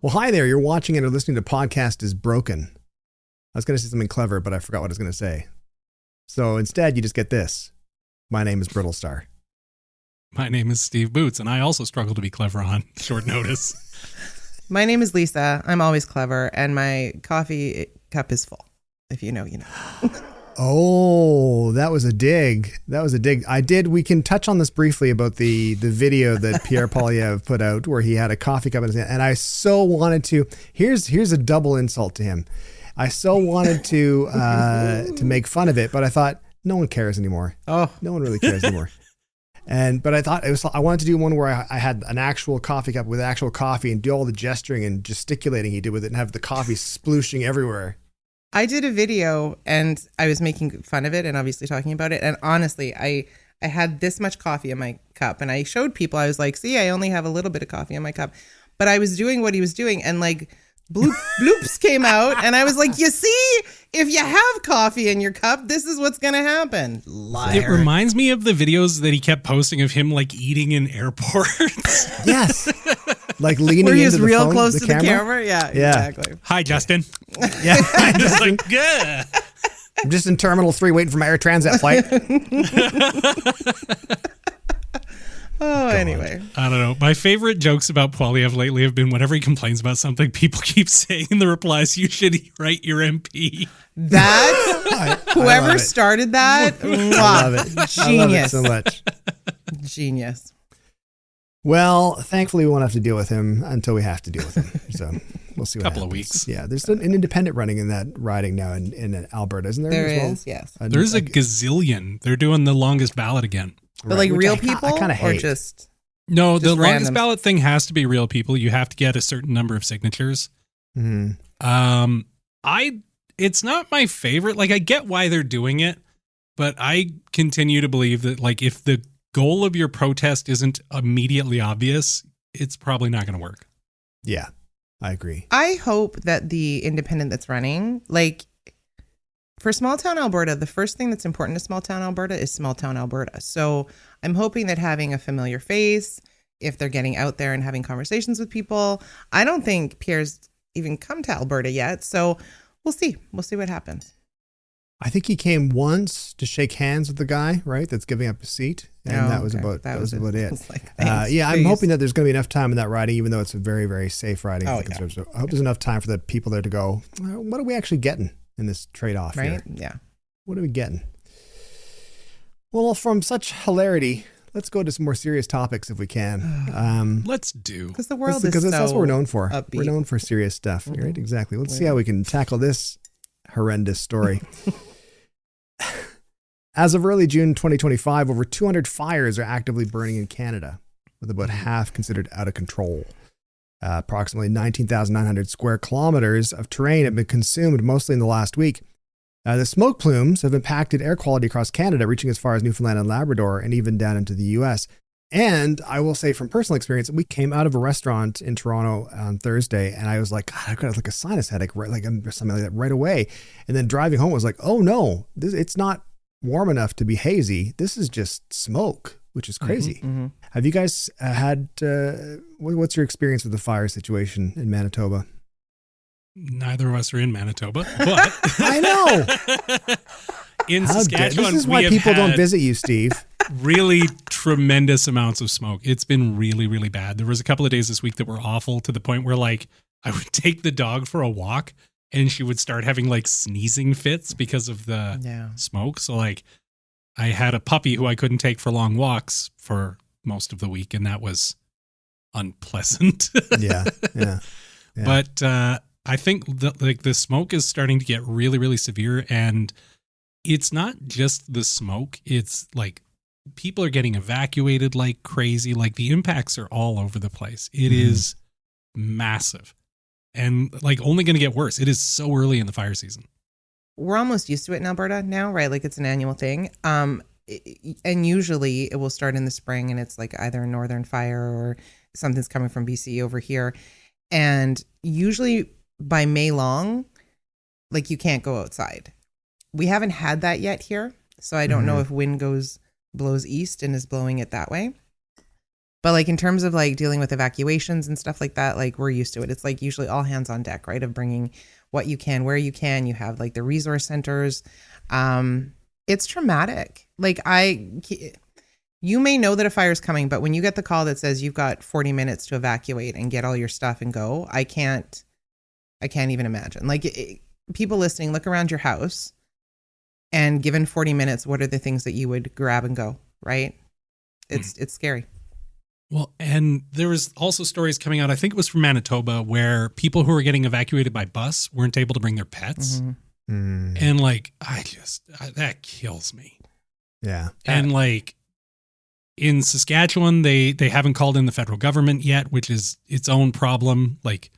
Well, hi there. You're watching and or listening to Podcast is Broken. I was going to say something clever, but I forgot what I was going to say. So instead, you just get this. My name is Brittlestar. My name is Steve Boots, and I also struggle to be clever on short notice. My name is Lisa. I'm always clever, and my coffee cup is full. If you know, you know. Oh, that was a dig. We can touch on this briefly about the video that Pierre Poilievre put out where he had a coffee cup in his hand. And I so wanted to, here's a double insult to him. I so wanted to make fun of it, but I thought no one cares anymore. Oh, no one really cares anymore. But I thought I wanted to do one where I had an actual coffee cup with actual coffee and do all the gesturing and gesticulating he did with it and have the coffee splooshing everywhere. I did a video and I was making fun of it and obviously talking about it. And honestly, I had this much coffee in my cup and I showed people, I was like, see, I only have a little bit of coffee in my cup. But I was doing what he was doing and like bloops came out. And I was like, you see, if you have coffee in your cup, this is what's going to happen. Liar. It reminds me of the videos that he kept posting of him like eating in airports. Yes. Like leaning where he was into the real phone, close the to camera? the camera. Yeah, exactly. Hi, Justin. Yeah. I'm just like, yeah. I'm just in Terminal 3 waiting for my Air Transat flight. Anyway. I don't know. My favorite jokes about Poilievre lately have been whenever he complains about something, people keep saying in the replies, you should write your MP. That, whoever started that, I love it. Genius. I love it so much. Genius. Well, thankfully we won't have to deal with him until we have to deal with him. So we'll see what Couple happens. of weeks. Yeah, there's an independent running in that riding now in Alberta, isn't there? There as well? is, yes. There's a gazillion. They're doing the longest ballot again. But like which real I people kind of hate. or just... No, the Just longest randoms. ballot thing has to be real people. You have to get a certain number of signatures. Mhm. It's not my favorite. Like, I get why they're doing it, but I continue to believe that, like, if the goal of your protest isn't immediately obvious, it's probably not going to work. Yeah, I agree. I hope that the independent that's running, like for small town Alberta, the first thing that's important to small town Alberta is small town Alberta. So I'm hoping that having a familiar face, if they're getting out there and having conversations with people, I don't think Pierre's even come to Alberta yet. So we'll see. We'll see what happens. I think he came once to shake hands with the guy, right? That's giving up his seat, and that was about it. It's like, thanks, Yeah, I'm please. hoping that there's going to be enough time in that riding, even though it's a very, very safe riding. Oh, for the Conservatives. So I hope there's enough time for the people there to go, what are we actually getting in this trade-off Right? here? Yeah. What are we getting? Well, from such hilarity, let's go to some more serious topics if we can. Let's do. Because the world is Because so that's what we're known for. upbeat. We're known for serious stuff, right? Exactly. Let's see how we can tackle this horrendous story. As of early June 2025, over 200 fires are actively burning in Canada, with about half considered out of control. Approximately 19,900 square kilometers of terrain have been consumed mostly in the last week. The smoke plumes have impacted air quality across Canada, reaching as far as Newfoundland and Labrador and even down into the US. And I will say from personal experience, we came out of a restaurant in Toronto on Thursday and I was like, God, I've got like a sinus headache, right? Like something like that right away. And then driving home was like, oh no, it's not warm enough to be hazy. This is just smoke, which is crazy. Mm-hmm. Have you guys had, what's your experience with the fire situation in Manitoba? Neither of us are in Manitoba, but I know. in How Saskatchewan, this is we why have people don't had visit you, Steve. really tremendous amounts of smoke. It's been really, really bad. There was a couple of days this week that were awful to the point where like I would take the dog for a walk and she would start having like sneezing fits because of the smoke. So like I had a puppy who I couldn't take for long walks for most of the week, and that was unpleasant. Yeah. But I think the smoke is starting to get really, really severe, and it's not just the smoke. It's like people are getting evacuated like crazy. Like the impacts are all over the place. It is massive and like only going to get worse. It is so early in the fire season. We're almost used to it in Alberta now, right? Like it's an annual thing. And usually it will start in the spring and it's like either a northern fire or something's coming from BC over here. And usually by May long, like you can't go outside. We haven't had that yet here. So I don't know if wind blows east and is blowing it that way. But like in terms of like dealing with evacuations and stuff like that, like we're used to it. It's like usually all hands on deck, right? Of bringing what you can, where you can. You have like the resource centers. It's traumatic. Like you may know that a fire is coming, but when you get the call that says you've got 40 minutes to evacuate and get all your stuff and go, I can't even imagine. Like people listening, look around your house and given 40 minutes, what are the things that you would grab and go, right? It's scary. Well, and there was also stories coming out, I think it was from Manitoba, where people who were getting evacuated by bus weren't able to bring their pets. Mm. And like, that kills me. Yeah. And like in Saskatchewan, they haven't called in the federal government yet, which is its own problem. Like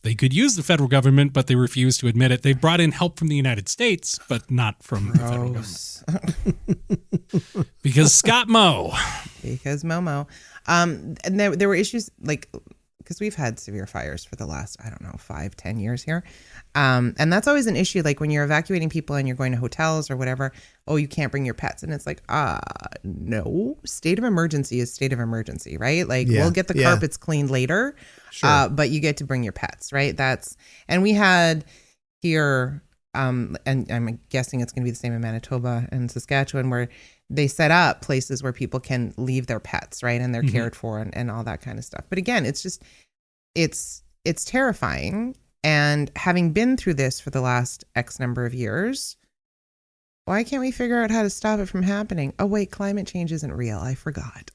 they could use the federal government, but they refuse to admit it. They brought in help from the United States, but not from the federal government. Because Scott Moe. Because Momo. And there were issues like, because we've had severe fires for the last, 5-10 years here. And that's always an issue. Like when you're evacuating people and you're going to hotels or whatever, oh, you can't bring your pets. And it's like, no, state of emergency is state of emergency, right? Like we'll get the carpets cleaned later, sure. But you get to bring your pets, right? And we had here, and I'm guessing it's going to be the same in Manitoba and Saskatchewan, where they set up places where people can leave their pets, right? And they're cared for and all that kind of stuff. But again, it's just, it's terrifying. And having been through this for the last X number of years, why can't we figure out how to stop it from happening? Oh, wait, climate change isn't real. I forgot.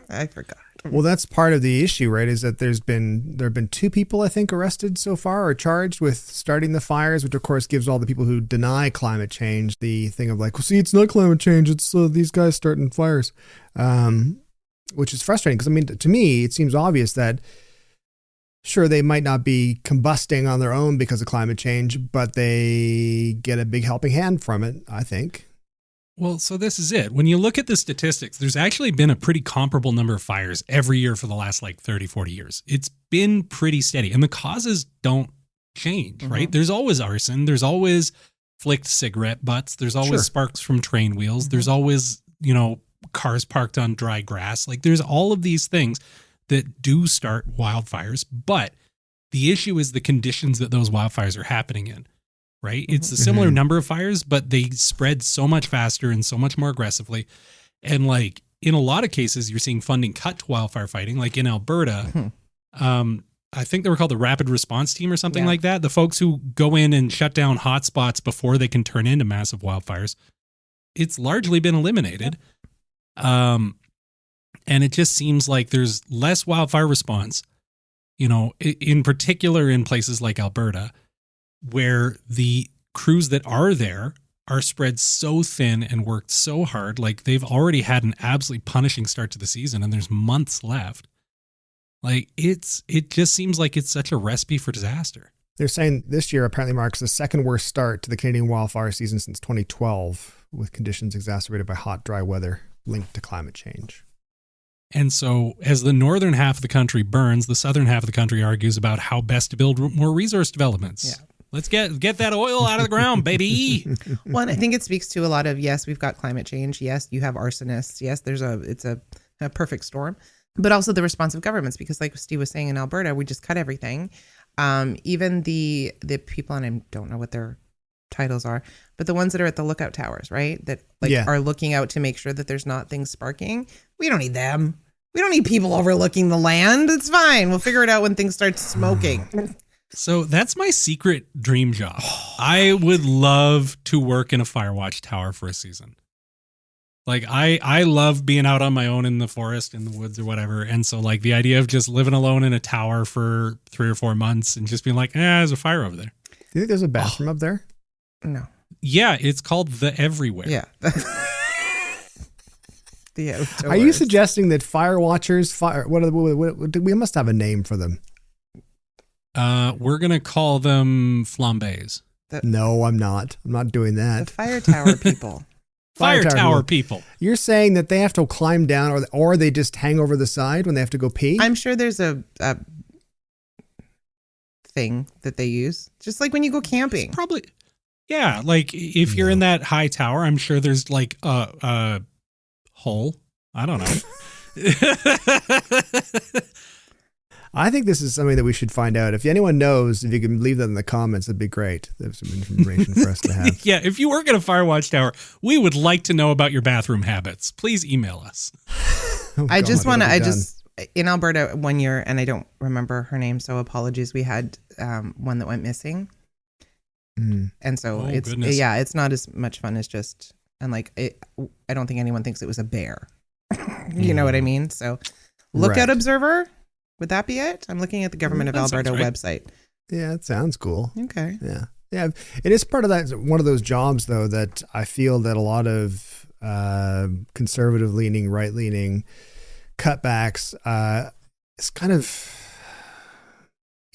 I forgot. Well, that's part of the issue, right? Is that there have been 2 people, I think, arrested so far or charged with starting the fires, which of course gives all the people who deny climate change the thing of like, well, see, it's not climate change. It's these guys starting fires, which is frustrating because, I mean, to me, it seems obvious that sure, they might not be combusting on their own because of climate change, but they get a big helping hand from it, I think. Well, so this is it. When you look at the statistics, there's actually been a pretty comparable number of fires every year for the last like 30, 40 years. It's been pretty steady and the causes don't change, right? There's always arson. There's always flicked cigarette butts. There's always sparks from train wheels. There's always, cars parked on dry grass. Like there's all of these things that do start wildfires, but the issue is the conditions that those wildfires are happening in. Right? It's a similar number of fires, but they spread so much faster and so much more aggressively. And like in a lot of cases, you're seeing funding cut to wildfire fighting. Like in Alberta, I think they were called the Rapid Response Team or something like that. The folks who go in and shut down hotspots before they can turn into massive wildfires. It's largely been eliminated. And it just seems like there's less wildfire response, in particular in places like Alberta, where the crews that are there are spread so thin and worked so hard. Like they've already had an absolutely punishing start to the season and there's months left. Like it just seems like it's such a recipe for disaster. They're saying this year apparently marks the second worst start to the Canadian wildfire season since 2012, with conditions exacerbated by hot, dry weather linked to climate change. And so as the northern half of the country burns, the southern half of the country argues about how best to build more resource developments. Yeah. Let's get that oil out of the ground, baby. Well, and I think it speaks to a lot of, yes, we've got climate change. Yes, you have arsonists. Yes, it's a perfect storm. But also the response of governments, because like Steve was saying in Alberta, we just cut everything. Even the people, and I don't know what their titles are, but the ones that are at the lookout towers, right? That are looking out to make sure that there's not things sparking. We don't need them. We don't need people overlooking the land. It's fine. We'll figure it out when things start smoking. So that's my secret dream job. I would love to work in a fire watch tower for a season. Like I love being out on my own in the forest, in the woods or whatever. And so like the idea of just living alone in a tower for 3 or 4 months and just being like, there's a fire over there. Do you think there's a bathroom up there? No. Yeah, it's called the Everywhere. Yeah. The outdoors. Are you suggesting that fire watchers, we must have a name for them? We're going to call them flambés. No, I'm not. I'm not doing that. The fire tower people. Fire tower people. You're saying that they have to climb down or they just hang over the side when they have to go pee? I'm sure there's a thing that they use. Just like when you go camping. It's probably. Yeah. Like if you're in that high tower, I'm sure there's like a hole. I don't know. I think this is something that we should find out. If anyone knows, if you can leave that in the comments, that'd be great. There's some information for us to have. Yeah, if you work at a fire watchtower, we would like to know about your bathroom habits. Please email us. I just want to, in Alberta one year, and I don't remember her name, so apologies. We had one that went missing. And so it's not as much fun as just, and like, I don't think anyone thinks it was a bear. You know what I mean? So Lookout Observer. Would that be it? I'm looking at the Government of Alberta website. Yeah, it sounds cool. Okay. Yeah. Yeah. It is part of that. One of those jobs, though, that I feel that a lot of conservative leaning, right leaning cutbacks is kind of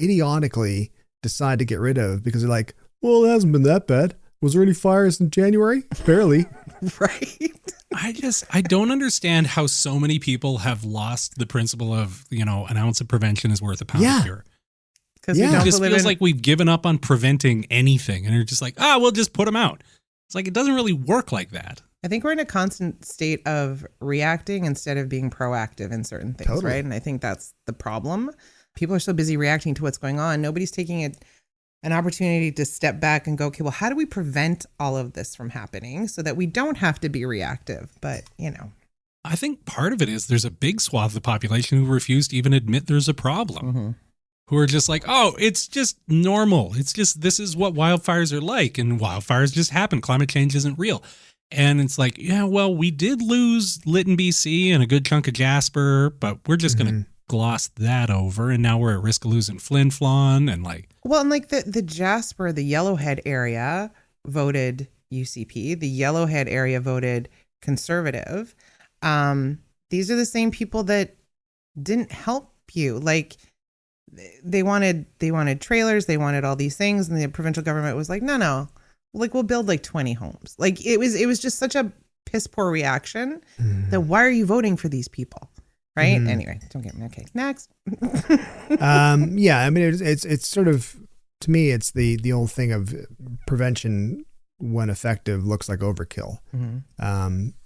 idiotically decide to get rid of because they're like, well, it hasn't been that bad. Was there any fires in January? Barely. Right. I don't understand how so many people have lost the principle of, an ounce of prevention is worth a pound of cure. Because it just feels like we've given up on preventing anything. And you're just like, we'll just put them out. It's like, it doesn't really work like that. I think we're in a constant state of reacting instead of being proactive in certain things, right? And I think that's the problem. People are so busy reacting to what's going on. Nobody's taking an opportunity to step back and go, okay, well, how do we prevent all of this from happening so that we don't have to be reactive? But, I think part of it is there's a big swath of the population who refuse to even admit there's a problem, who are just like, it's just normal. It's just, this is what wildfires are like. And wildfires just happen. Climate change isn't real. And it's like, we did lose Lytton, BC and a good chunk of Jasper, but we're just going to gloss that over. And now we're at risk of losing Flin Flon and like. Well, and like the Jasper, the Yellowhead area voted UCP. The Yellowhead area voted Conservative. These are the same people that didn't help you. Like they wanted trailers. They wanted all these things. And the provincial government was like, no, like we'll build like 20 homes. Like it was just such a piss poor reaction that why are you voting for these people? Right. Anyway, don't get me. Okay. Next. I mean, it's sort of, to me, it's the old thing of prevention when effective looks like overkill.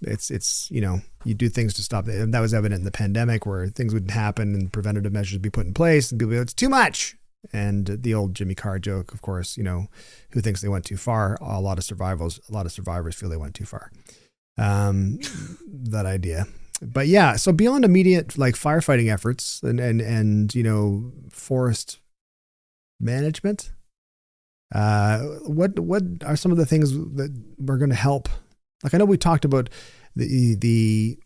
It's you do things to stop it. And that was evident in the pandemic where things would happen and preventative measures would be put in place and people would go, it's too much. And the old Jimmy Carr joke, of course, who thinks they went too far. A lot of survivors feel they went too far. That idea. But yeah, so beyond immediate like firefighting efforts and forest management, what are some of the things that we're going to help? Like I know we talked about the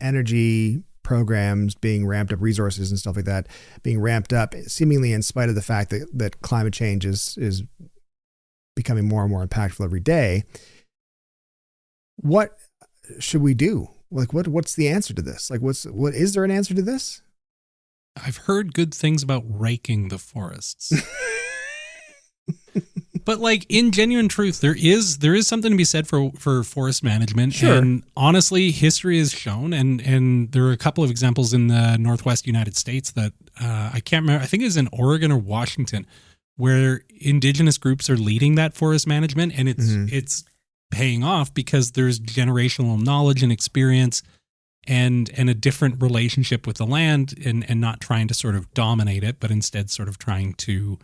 energy programs being ramped up, resources and stuff like that being ramped up, seemingly in spite of the fact that climate change is becoming more and more impactful every day. What should we do? Like what's the answer to this? Like what is there an answer to this? I've heard good things about raking the forests. But like in genuine truth, there is something to be said for forest management. Sure. And honestly, history has shown, and there are a couple of examples in the Northwest United States that I can't remember. I think it was in Oregon or Washington, where indigenous groups are leading that forest management, and it's paying off because there's generational knowledge and experience and a different relationship with the land and not trying to sort of dominate it, but instead sort of trying to,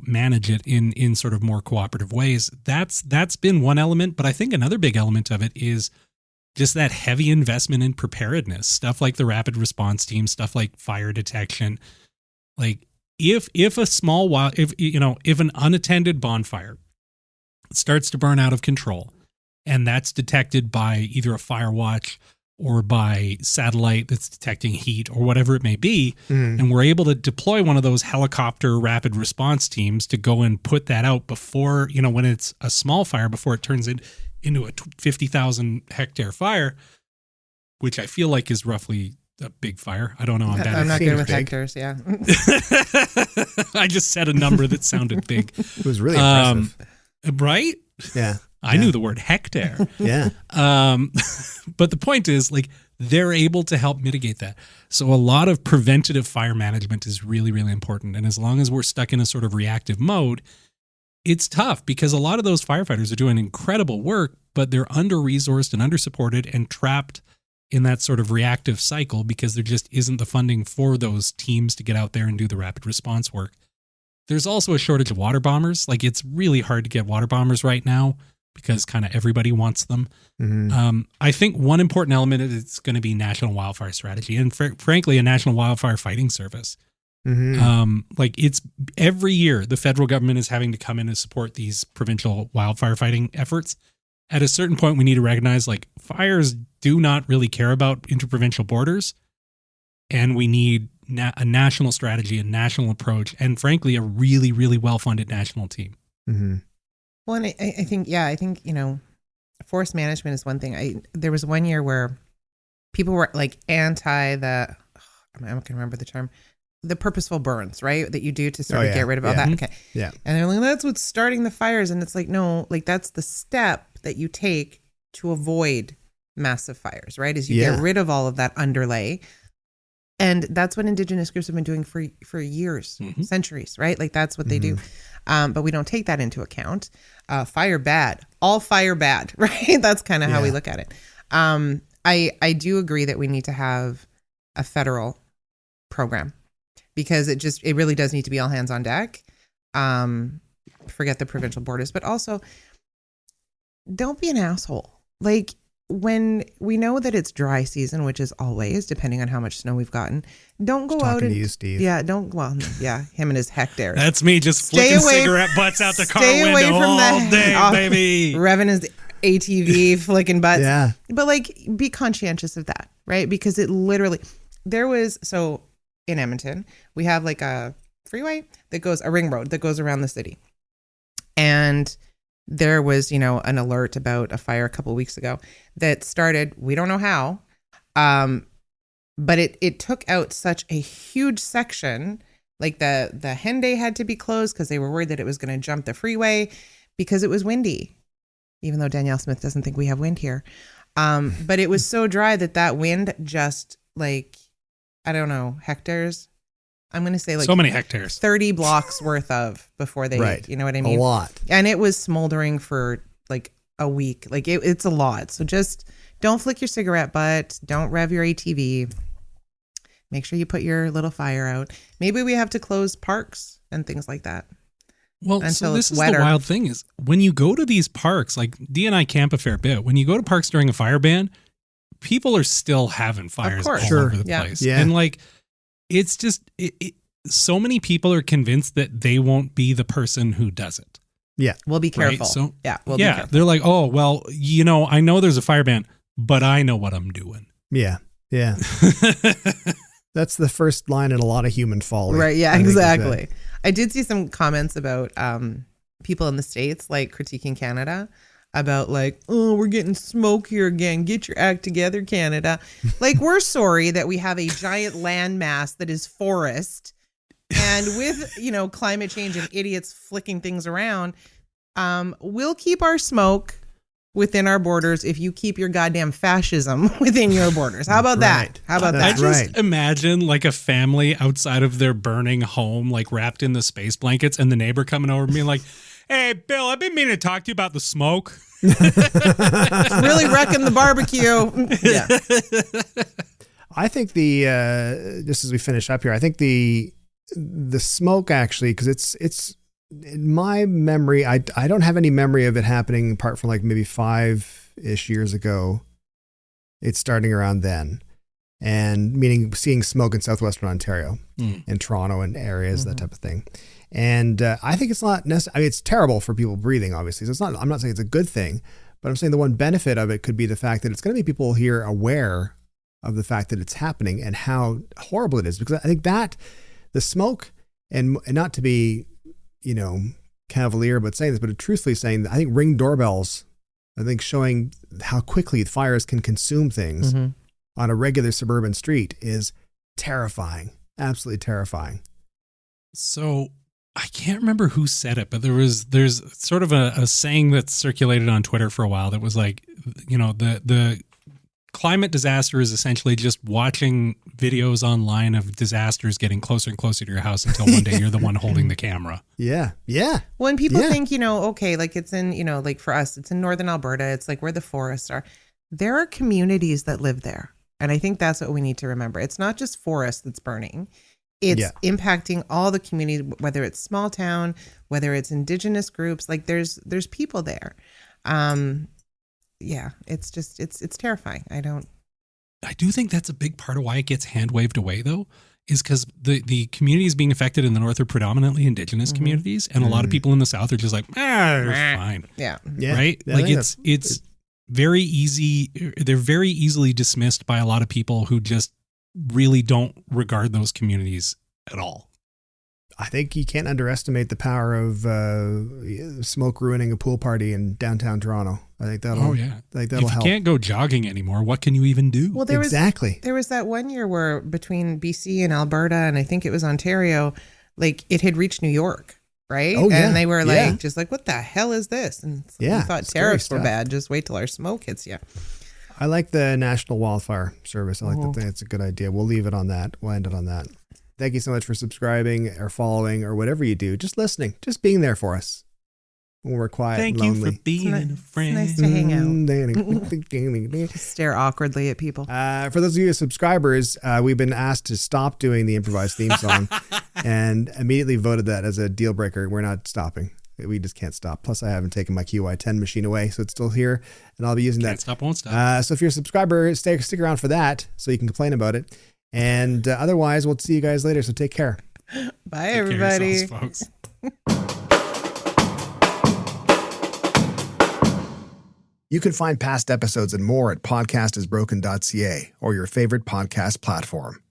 manage it in sort of more cooperative ways. That's been one element, but I think another big element of it is just that heavy investment in preparedness, stuff like the rapid response team, stuff like fire detection. Like if an unattended bonfire starts to burn out of control, and that's detected by either a fire watch or by satellite that's detecting heat or whatever it may be, and we're able to deploy one of those helicopter rapid response teams to go and put that out before, when it's a small fire, before it turns into a 50,000 hectare fire, which I feel like is roughly a big fire. I don't know. I'm not good with hectares. Yeah. I just said a number that sounded big. It was really impressive. Right? Yeah. I knew the word hectare. Yeah. But the point is, like, they're able to help mitigate that. So a lot of preventative fire management is really, really important. And as long as we're stuck in a sort of reactive mode, it's tough because a lot of those firefighters are doing incredible work, but they're under-resourced and under-supported and trapped in that sort of reactive cycle because there just isn't the funding for those teams to get out there and do the rapid response work. There's also a shortage of water bombers. Like, it's really hard to get water bombers right now because kind of everybody wants them. I think one important element is going to be national wildfire strategy and frankly, a national wildfire fighting service. Like, it's every year the federal government is having to come in and support these provincial wildfire fighting efforts. At a certain point, we need to recognize like fires do not really care about interprovincial borders, and we need a national strategy, a national approach, and frankly, a really, really well-funded national team. Well, and I think, you know, forest management is one thing. There was one year where people were like anti the, I'm not going to remember the term, the purposeful burns, right? That you do to sort of get rid of all that. Okay. Yeah. And they're like, that's what's starting the fires. And it's like, no, like that's the step that you take to avoid massive fires, right? Is you get rid of all of that underlay. And that's what Indigenous groups have been doing for years, centuries, right? Like that's what they do. But we don't take that into account. Fire bad, all fire bad, right? That's kind of how we look at it. I do agree that we need to have a federal program because it really does need to be all hands on deck. Forget the provincial borders, but also don't be an asshole. Like, when we know that it's dry season, which is always, depending on how much snow we've gotten, don't go out and to you, Steve. Him and his hectares. That's me just flicking cigarette butts out the car window all day, baby. Revving his ATV, flicking butts. Yeah. But like, be conscientious of that, right? Because it literally, in Edmonton, we have like a freeway a ring road that goes around the city. And there was, you know, an alert about a fire a couple of weeks ago that started, we don't know how, but it took out such a huge section. Like the Henday had to be closed because they were worried that it was going to jump the freeway because it was windy, even though Danielle Smith doesn't think we have wind here. But it was so dry that wind just like, I don't know, hectares. I'm going to say like so many hectares, 30 blocks worth of before they, you know what I mean? A lot. And it was smoldering for like a week. Like it's a lot. So just don't flick your cigarette butt. Don't rev your ATV. Make sure you put your little fire out. Maybe we have to close parks and things like that. Well, so this is the wild thing is when you go to these parks, like Dee and I camp a fair bit. When you go to parks during a fire ban, people are still having fires all over the place. Yeah. And like, it's just, so many people are convinced that they won't be the person who does it. Yeah. We'll be careful. Right? So, we'll be careful. They're like, oh, well, you know, I know there's a fire ban, but I know what I'm doing. Yeah. Yeah. That's the first line in a lot of human folly. Right. Yeah, exactly. I did see some comments about people in the States, like critiquing Canada about like, oh, we're getting smoke here again. Get your act together, Canada. Like, we're sorry that we have a giant landmass that is forest. And with, you know, climate change and idiots flicking things around, we'll keep our smoke within our borders if you keep your goddamn fascism within your borders. How about that? How about that? I just imagine like a family outside of their burning home, like wrapped in the space blankets, and the neighbor coming over and being like, hey, Bill, I've been meaning to talk to you about the smoke. Really wrecking the barbecue. Yeah. I think just as we finish up here, I think the smoke actually, because it's in my memory, I don't have any memory of it happening apart from like maybe 5-ish years ago. It's starting around then. And meaning seeing smoke in southwestern Ontario and Toronto and areas, that type of thing. And I think it's not necessary. I mean, it's terrible for people breathing, obviously. So it's not. I'm not saying it's a good thing, but I'm saying the one benefit of it could be the fact that it's going to be people here aware of the fact that it's happening and how horrible it is. Because I think that the smoke, and not to be, you know, cavalier, but saying this, but truthfully saying that I think Ring doorbells, I think showing how quickly fires can consume things on a regular suburban street is terrifying. Absolutely terrifying. So I can't remember who said it, but there's sort of a saying that circulated on Twitter for a while that was like, you know, the climate disaster is essentially just watching videos online of disasters getting closer and closer to your house until one day you're the one holding the camera. Yeah. Yeah. When people think, you know, okay, like it's in, you know, like for us, it's in northern Alberta. It's like where the forests are. There are communities that live there. And I think that's what we need to remember. It's not just forest that's burning. It's impacting all the communities, whether it's small town, whether it's indigenous groups, like there's people there. It's just, it's terrifying. I do think that's a big part of why it gets hand waved away, though, is because the communities being affected in the north are predominantly indigenous communities, and a lot of people in the south are just like, it's fine. Yeah. Right? Yeah, Like it's very easy. They're very easily dismissed by a lot of people who just really don't regard those communities at all. I think you can't underestimate the power of smoke ruining a pool party in downtown Toronto. I think that'll If help. you can't go jogging anymore, what can you even do? Well, there was that one year where between BC and Alberta, and I think it was Ontario, like it had reached New York, right? Oh, yeah. And they were like, just like, what the hell is this? And we thought tariffs were stuff. bad. Just wait till our smoke hits you. I like the National Wildfire Service. I like that. It's a good idea. We'll leave it on that. We'll end it on that. Thank you so much for subscribing or following or whatever you do. Just listening, just being there for us when we're quiet and lonely. Thank you for being a friend. It's nice to hang out. Just stare awkwardly at people. For those of you subscribers, we've been asked to stop doing the improvised theme song and immediately voted that as a deal breaker. We're not stopping. We just can't stop. Plus, I haven't taken my QY10 machine away, so it's still here, and I'll be using Can't that. Stop, won't stop. So if you're a subscriber, stick around for that so you can complain about it. And otherwise, we'll see you guys later. So take care. Bye, everybody. Take care of yourselves, folks. You can find past episodes and more at podcastisbroken.ca or your favorite podcast platform.